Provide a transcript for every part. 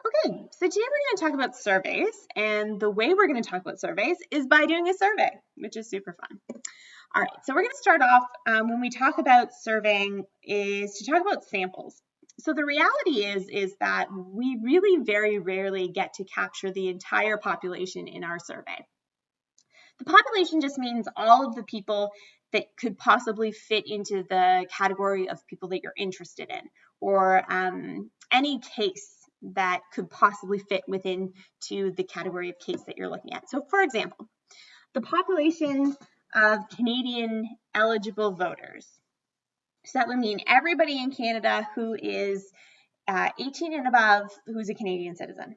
Okay, so today we're going to talk about surveys, and the way we're going to talk about surveys is by doing a survey, which is super fun. All right, so we're going to start off when we talk about surveying is to talk about samples. So the reality is that we really very rarely get to capture the entire population in our survey. The population just means all of the people that could possibly fit into the category of people that you're interested in, or any case that could possibly fit within to the category of case that you're looking at. So for example, the population of Canadian eligible voters. So that would mean everybody in Canada who is 18 and above who's a Canadian citizen,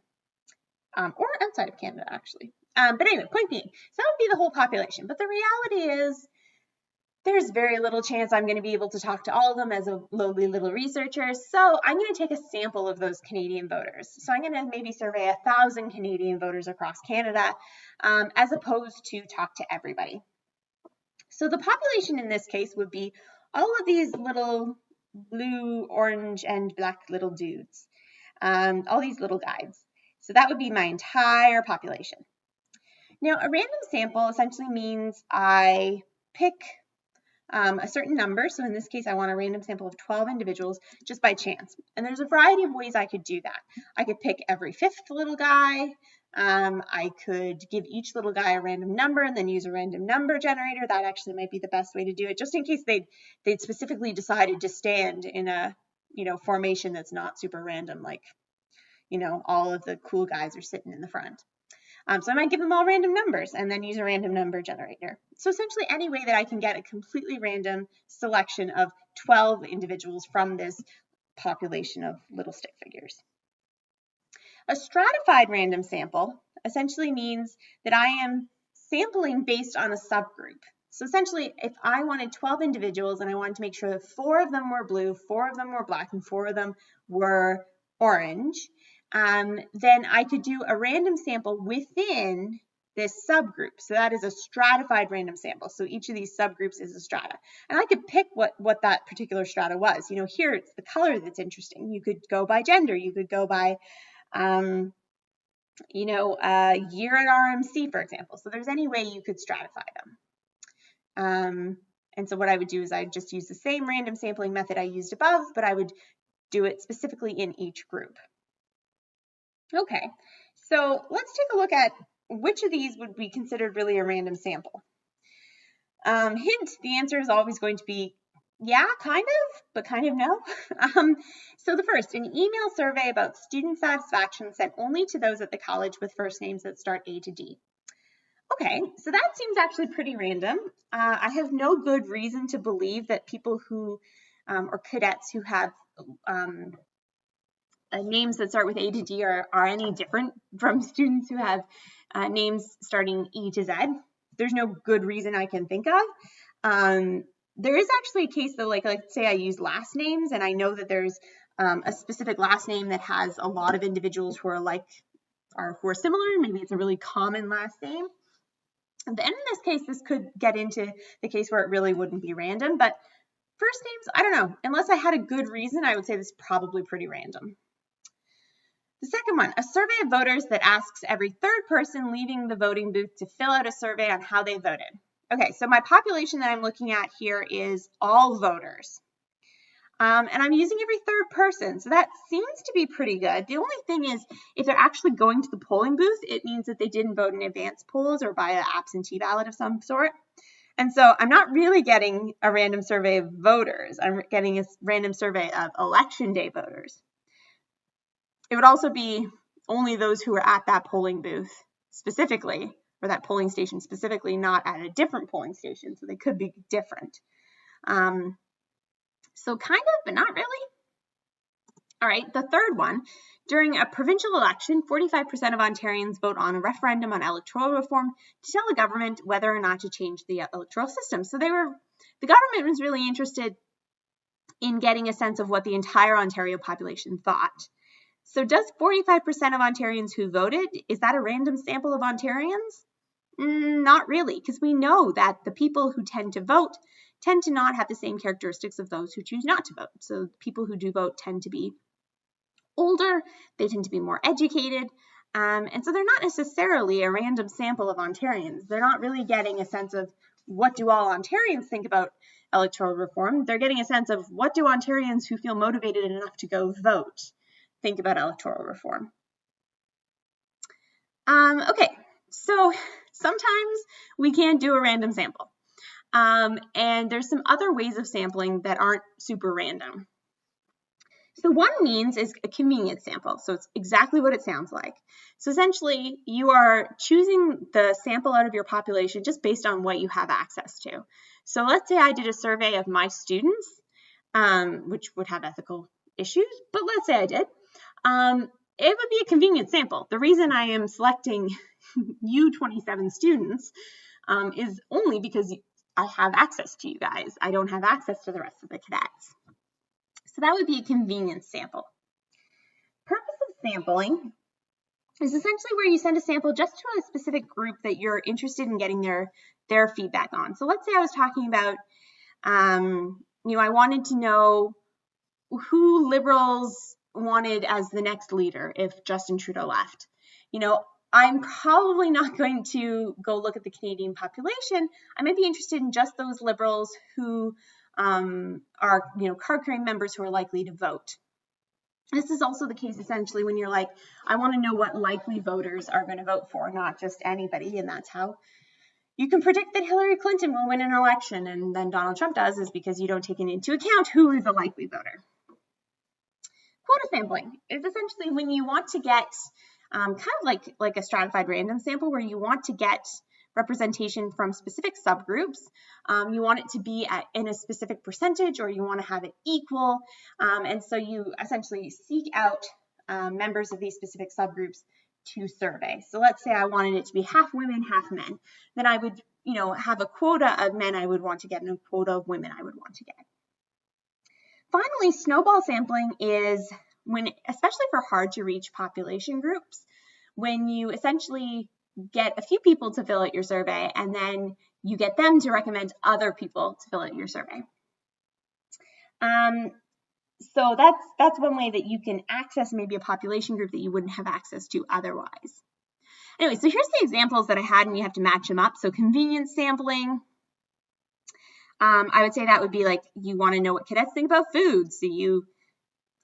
or outside of Canada actually. But anyway, point being, so that would be the whole population. But the reality is there's very little chance I'm going to be able to talk to all of them as a lowly little researcher. So I'm going to take a sample of those Canadian voters. So I'm going to maybe survey 1,000 Canadian voters across Canada, as opposed to talk to everybody. So the population in this case would be all of these little blue, orange, and black little dudes, all these little guys. So that would be my entire population. Now, a random sample essentially means I pick a certain number. So in this case, I want a random sample of 12 individuals just by chance. And there's a variety of ways I could do that. I could pick every fifth little guy. I could give each little guy a random number and then use a random number generator. That actually might be the best way to do it, just in case they'd specifically decided to stand in a formation that's not super random, like all of the cool guys are sitting in the front. So I might give them all random numbers and then use a random number generator. So essentially any way that I can get a completely random selection of 12 individuals from this population of little stick figures. A stratified random sample essentially means that I am sampling based on a subgroup. So essentially, if I wanted 12 individuals and I wanted to make sure that 4 of them were blue, 4 of them were black, and 4 of them were orange, then I could do a random sample within this subgroup. So that is a stratified random sample. So each of these subgroups is a strata. And I could pick what that particular strata was. Here it's the color that's interesting. You could go by gender. You could go by, year at RMC, for example. So there's any way you could stratify them. And so what I would do is I'd just use the same random sampling method I used above, but I would do it specifically in each group. Okay, so let's take a look at which of these would be considered really a random sample. Hint, the answer is always going to be, yeah, kind of, but kind of no. So the first, an email survey about student satisfaction sent only to those at the college with first names that start A to D. Okay, so that seems actually pretty random. I have no good reason to believe that people who, or cadets who have names that start with A to D are any different from students who have names starting E to Z. There's no good reason I can think of. There is actually a case though, like say I use last names and I know that there's a specific last name that has a lot of individuals who are who are similar. Maybe it's a really common last name. And then in this case, this could get into the case where it really wouldn't be random, but first names, I don't know. Unless I had a good reason, I would say this is probably pretty random. The second one, a survey of voters that asks every third person leaving the voting booth to fill out a survey on how they voted. Okay, so my population that I'm looking at here is all voters. And I'm using every third person, so that seems to be pretty good. The only thing is, if they're actually going to the polling booth, it means that they didn't vote in advance polls or by an absentee ballot of some sort. And so I'm not really getting a random survey of voters. I'm getting a random survey of election day voters. It would also be only those who were at that polling booth specifically, or that polling station specifically, not at a different polling station. So they could be different. So kind of, but not really. All right, the third one. During a provincial election, 45% of Ontarians vote on a referendum on electoral reform to tell the government whether or not to change the electoral system. So the government was really interested in getting a sense of what the entire Ontario population thought. So does 45% of Ontarians who voted, is that a random sample of Ontarians? Not really, because we know that the people who tend to vote tend to not have the same characteristics of those who choose not to vote. So people who do vote tend to be older, they tend to be more educated, and so they're not necessarily a random sample of Ontarians. They're not really getting a sense of what do all Ontarians think about electoral reform. They're getting a sense of what do Ontarians who feel motivated enough to go vote think about electoral reform. Okay, so sometimes we can do a random sample. And there's some other ways of sampling that aren't super random. So one means is a convenience sample. So it's exactly what it sounds like. So essentially, you are choosing the sample out of your population just based on what you have access to. So let's say I did a survey of my students, which would have ethical issues, but let's say I did. It would be a convenient sample. The reason I am selecting you 27 students is only because I have access to you guys. I don't have access to the rest of the cadets. So that would be a convenience sample. Purpose of sampling is essentially where you send a sample just to a specific group that you're interested in getting their feedback on. So let's say I was talking about, I wanted to know who Liberals wanted as the next leader if Justin Trudeau left. I'm probably not going to go look at the Canadian population. I might be interested in just those Liberals who are, card-carrying members who are likely to vote. This is also the case essentially when you're like, I want to know what likely voters are going to vote for, not just anybody, and that's how you can predict that Hillary Clinton will win an election and then Donald Trump does, is because you don't take into account who is a likely voter. Quota sampling is essentially when you want to get kind of like a stratified random sample where you want to get representation from specific subgroups. You want it to be in a specific percentage, or you want to have it equal. And so you essentially seek out members of these specific subgroups to survey. So let's say I wanted it to be half women, half men. Then I would, have a quota of men I would want to get and a quota of women I would want to get. Finally, snowball sampling is when, especially for hard to reach population groups, when you essentially get a few people to fill out your survey and then you get them to recommend other people to fill out your survey. So that's one way that you can access maybe a population group that you wouldn't have access to otherwise. Anyway, so here's the examples that I had, and you have to match them up. So convenience sampling. I would say that would be like you want to know what cadets think about food, so you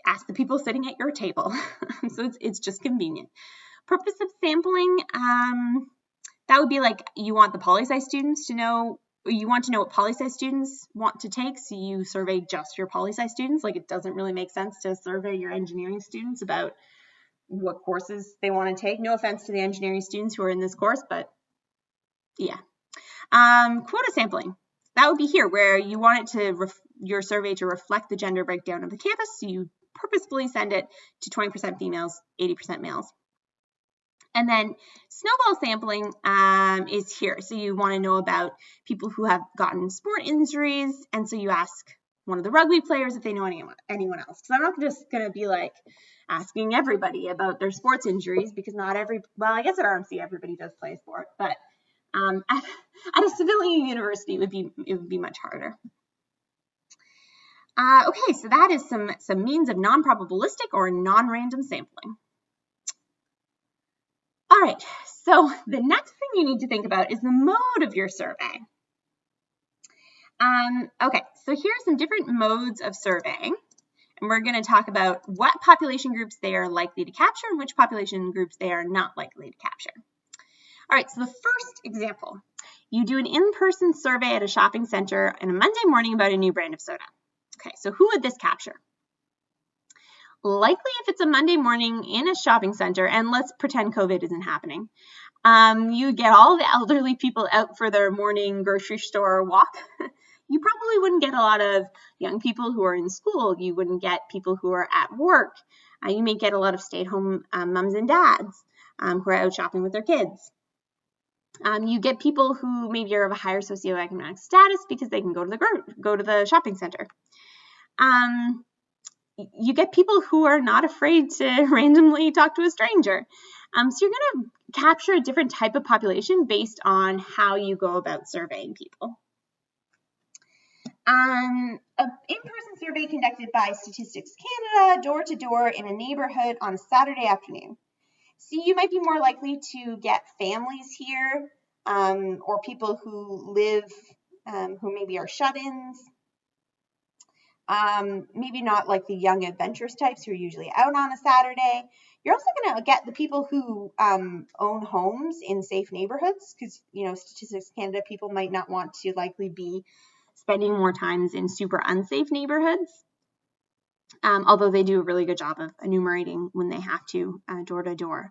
ask the people sitting at your table. So it's just convenient. Purpose of sampling, that would be like you want the poli-sci students to know, or you want to know what poli-sci students want to take, so you survey just your poli-sci students. Like it doesn't really make sense to survey your engineering students about what courses they want to take. No offense to the engineering students who are in this course, but yeah. Quota sampling. That would be here where you want it to your survey to reflect the gender breakdown of the campus, so you purposefully send it to 20% females, 80% males. And then snowball sampling is here. So you want to know about people who have gotten sport injuries, and so you ask one of the rugby players if they know anyone else. Because I'm not just going to be like asking everybody about their sports injuries, because not well, I guess at RMC everybody does play a sport, but at a civilian university, it would be much harder. Okay, so that is some means of non-probabilistic or non-random sampling. All right, so the next thing you need to think about is the mode of your survey. Okay, so here are some different modes of surveying, and we're going to talk about what population groups they are likely to capture and which population groups they are not likely to capture. All right, so the first example, you do an in-person survey at a shopping center on a Monday morning about a new brand of soda. Okay, so who would this capture? Likely if it's a Monday morning in a shopping center, and let's pretend COVID isn't happening, you get all the elderly people out for their morning grocery store walk. You probably wouldn't get a lot of young people who are in school. You wouldn't get people who are at work. You may get a lot of stay-at-home moms and dads who are out shopping with their kids. You get people who maybe are of a higher socioeconomic status because they can go to the shopping center. You get people who are not afraid to randomly talk to a stranger. So you're going to capture a different type of population based on how you go about surveying people. An in-person survey conducted by Statistics Canada, door to door in a neighborhood on a Saturday afternoon. So you might be more likely to get families here, or people who live, who maybe are shut-ins. Maybe not like the young adventurous types who are usually out on a Saturday. You're also going to get the people who own homes in safe neighborhoods, because, Statistics Canada people might not want to likely be spending more times in super unsafe neighborhoods, although they do a really good job of enumerating when they have to, door to door.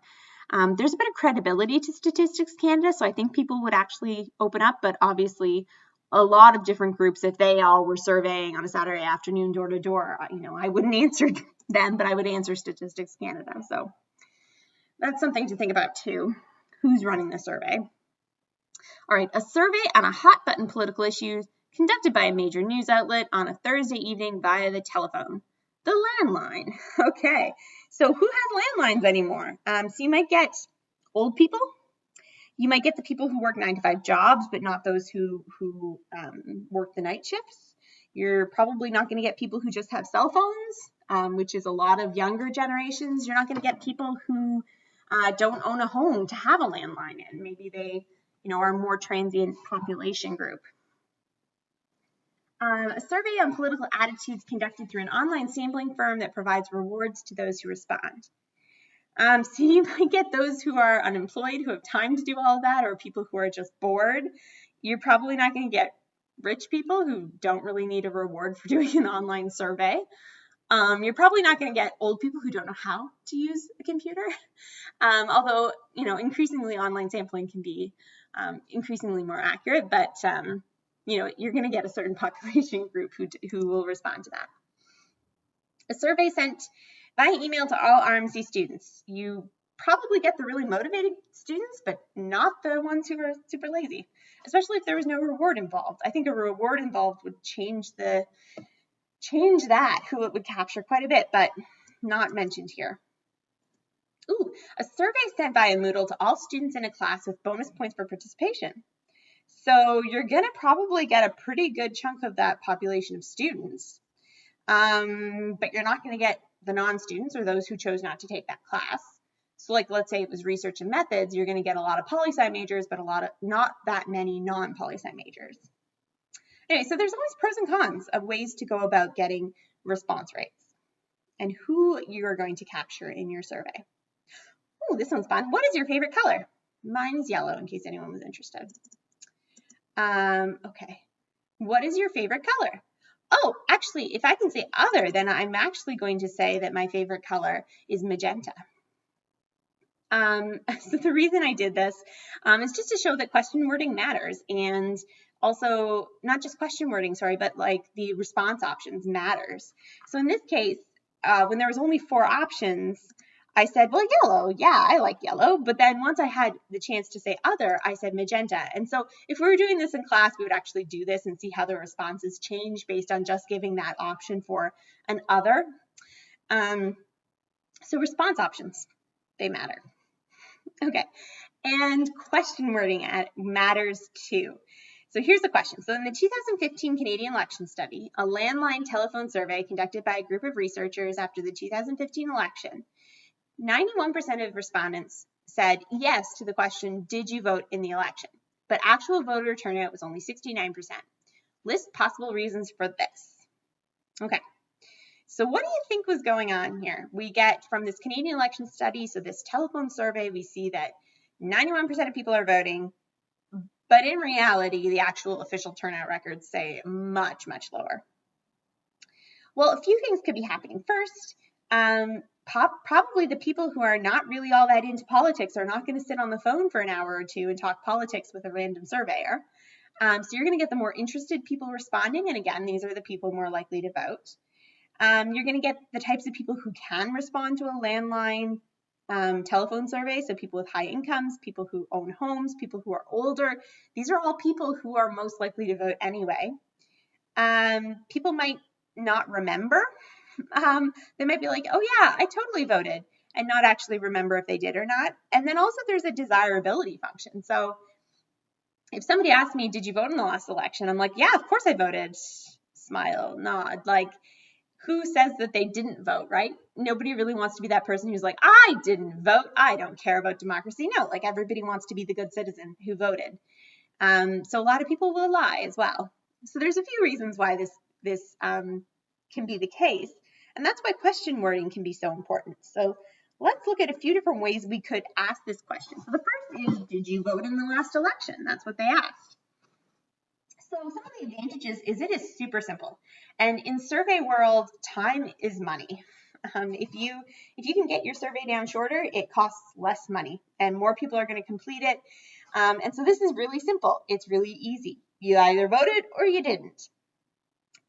There's a bit of credibility to Statistics Canada, so I think people would actually open up, but obviously a lot of different groups, if they all were surveying on a Saturday afternoon door to door, I wouldn't answer them, but I would answer Statistics Canada. So that's something to think about too, who's running the survey. All right, a survey on a hot button political issue conducted by a major news outlet on a Thursday evening via the telephone. The landline. Okay, so who has landlines anymore? So you might get old people. You might get the people who work 9-to-5 jobs, but not those who work the night shifts. You're probably not going to get people who just have cell phones, which is a lot of younger generations. You're not going to get people who don't own a home to have a landline in. Maybe they, are a more transient population group. A survey on political attitudes conducted through an online sampling firm that provides rewards to those who respond. So you might get those who are unemployed, who have time to do all of that, or people who are just bored. You're probably not going to get rich people who don't really need a reward for doing an online survey. You're probably not going to get old people who don't know how to use a computer. Although, increasingly online sampling can be increasingly more accurate, but, you're going to get a certain population group who will respond to that. A survey sent by email to all RMC students. You probably get the really motivated students, but not the ones who are super lazy, especially if there was no reward involved. I think a reward involved would change that, who it would capture quite a bit, but not mentioned here. Ooh, a survey sent via Moodle to all students in a class with bonus points for participation. So you're going to probably get a pretty good chunk of that population of students, but you're not going to get the non-students or those who chose not to take that class. So like, let's say it was research and methods, you're going to get a lot of poli-sci majors, but not that many non-poli-sci majors. Anyway, so there's always pros and cons of ways to go about getting response rates and who you're going to capture in your survey. Oh, this one's fun. What is your favorite color? Mine is yellow, in case anyone was interested. Okay. What is your favorite color? Oh, actually, if I can say other, then I'm actually going to say that my favorite color is magenta. So the reason I did this is just to show that question wording matters, and also not just question wording, but like the response options matters. So in this case, when there was only 4 options, I said, well, yellow, yeah, I like yellow. But then once I had the chance to say other, I said magenta. And so if we were doing this in class, we would actually do this and see how the responses change based on just giving that option for an other. So response options, they matter. Okay, and question wording matters too. So here's the question. So in the 2015 Canadian election study, a landline telephone survey conducted by a group of researchers after the 2015 election, 91% of respondents said yes to the question, did you vote in the election? But actual voter turnout was only 69%. List possible reasons for this. Okay, so what do you think was going on here? We get from this Canadian election study, so this telephone survey, we see that 91% of people are voting, but in reality, the actual official turnout records say much, much lower. Well, a few things could be happening. First, probably the people who are not really all that into politics are not going to sit on the phone for an hour or two and talk politics with a random surveyor. So you're going to get the more interested people responding. And again, these are the people more likely to vote. You're going to get the types of people who can respond to a landline telephone survey. So people with high incomes, people who own homes, people who are older. These are all people who are most likely to vote anyway. People might not remember. They might be like, oh yeah, I totally voted, and not actually remember if they did or not. And then also there's a desirability function. So if somebody asked me, did you vote in the last election? I'm like, yeah, of course I voted. smile, nod. Like, who says that they didn't vote, right? Nobody really wants to be that person who's like, I didn't vote. I don't care about democracy. No, like everybody wants to be the good citizen who voted. So a lot of people will lie as well. So there's a few reasons why this can be the case. And that's why question wording can be so important. So let's look at a few different ways we could ask this question. So the first is, did you vote in the last election? That's what they asked. So some of the advantages is it is super simple. And in survey world, time is money. If you can get your survey down shorter, it costs less money and more people are going to complete it. And so this is really simple. It's really easy. You either voted or you didn't.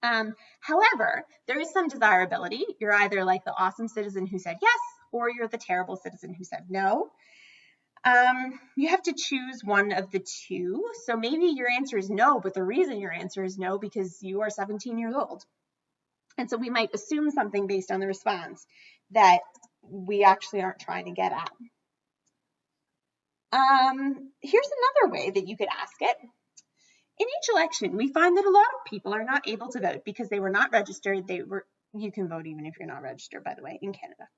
However, there is some desirability. You're either like the awesome citizen who said yes, or you're the terrible citizen who said no. You have to choose one of the two. So maybe your answer is no, but the reason your answer is no because you are 17 years old. And so we might assume something based on the response that we actually aren't trying to get at. Here's another way that you could ask it. In each election, we find that a lot of people are not able to vote because they were not registered. You can vote even if you're not registered, by the way, in Canada.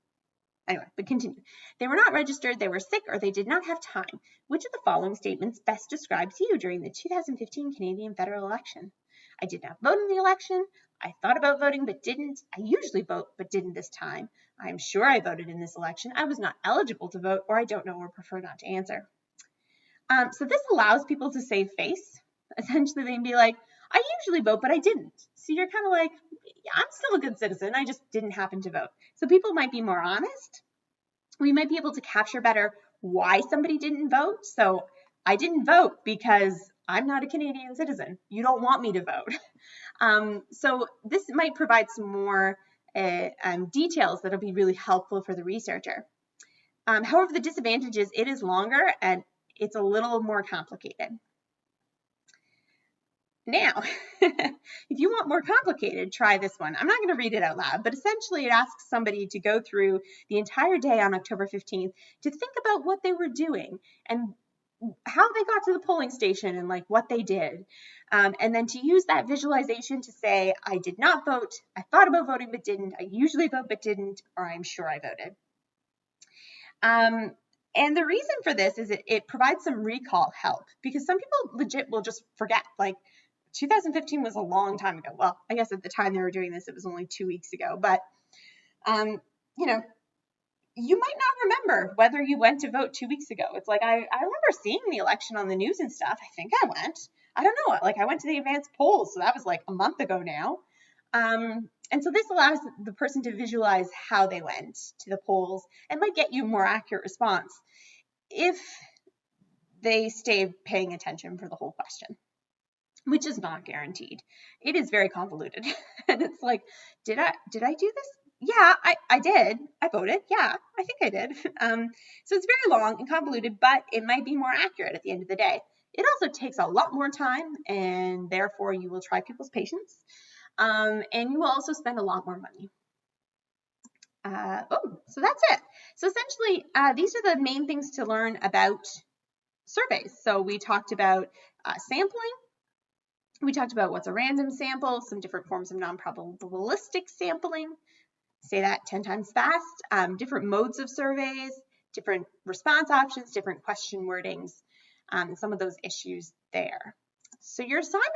Anyway, but continue. They were not registered, they were sick, or they did not have time. Which of the following statements best describes you during the 2015 Canadian federal election? I did not vote in the election. I thought about voting but didn't. I usually vote but didn't this time. I'm sure I voted in this election. I was not eligible to vote, or I don't know or prefer not to answer. So this allows people to save face. Essentially, they can be like, I usually vote, but I didn't. So you're kind of like, yeah, I'm still a good citizen. I just didn't happen to vote. So people might be more honest. We might be able to capture better why somebody didn't vote. So I didn't vote because I'm not a Canadian citizen. You don't want me to vote. So this might provide some more details that'll be really helpful for the researcher. However, the disadvantage is it is longer and it's a little more complicated. Now, if you want more complicated, try this one. I'm not going to read it out loud, but essentially it asks somebody to go through the entire day on October 15th to think about what they were doing and how they got to the polling station and like what they did. And then to use that visualization to say, I did not vote, I thought about voting but didn't, I usually vote but didn't, or I'm sure I voted. And the reason for this is it provides some recall help because some people legit will just forget, like, 2015 was a long time ago. Well, I guess at the time they were doing this, it was only 2 weeks ago. But, you know, you might not remember whether you went to vote 2 weeks ago. It's like, I remember seeing the election on the news and stuff. I think I went. I don't know. Like, I went to the advanced polls, so that was like a month ago now. And so this allows the person to visualize how they went to the polls and might get you a more accurate response if they stay paying attention for the whole question, which is not guaranteed. It is very convoluted. And it's like, did I do this? Yeah, I did. I voted. Yeah, I think I did. So it's very long and convoluted, but it might be more accurate at the end of the day. It also takes a lot more time, and therefore you will try people's patience. And you will also spend a lot more money. So that's it. So essentially, these are the main things to learn about surveys. So we talked about sampling. We talked about what's a random sample, some different forms of non-probabilistic sampling. Say that 10 times fast. Different modes of surveys, different response options, different question wordings, some of those issues there. So your assignment